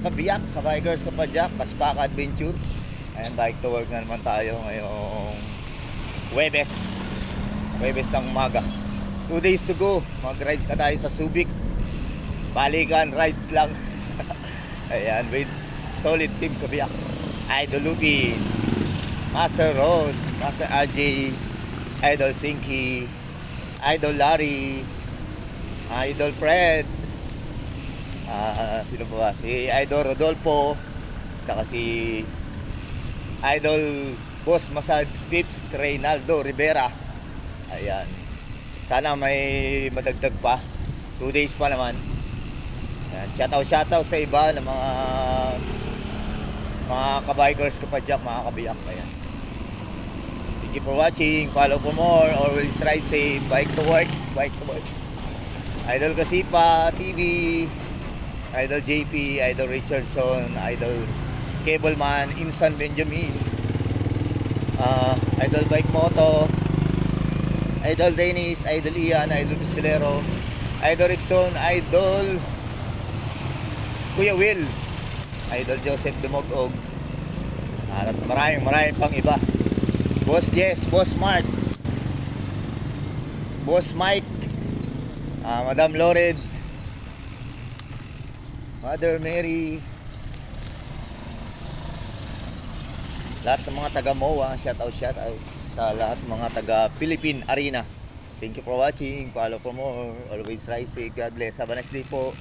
kabiyak, kabikers, kapadyak, Kaspaka Adventure. Ayan, bike to work na naman tayo ngayong Huwebes ng umaga. 2 days to go. Mag-rides na tayo sa Subic. Balikan rides lang. Ayan, with solid team kabiyak. Idol Lupin, Master Rod, Master RJ, Idol Sinky, Idol Larry, Idol Fred, sino pa ba? Si Idol Rodolfo, saka si Idol Boss Massage Pips Reynaldo Rivera. Ayan, sana may madagdag pa. 2 days pa naman. Ayan, shoutout sa iba ng mga kabikers, kapadyak, mga kabiyak. Ayan, thank you for watching. Follow for more. Always ride safe. Bike to work. Idol Kasipa TV, Idol JP, Idol Richardson, Idol Cableman, Insan Benjamin, Idol Bike Moto, Idol Dennis, Idol Ian, Idol Pistolero, Idol Rickson, Idol Kuya Will, Idol Joseph Dumogog, at maraming pang iba. Boss Jess, Boss Mark, Boss Mike, Madam Lored, Mother Mary, lahat ng mga taga MOA, shout out sa lahat ng mga taga Philippine Arena. Thank you for watching. Follow for more. Always rise safe. God bless. Have a nice day po.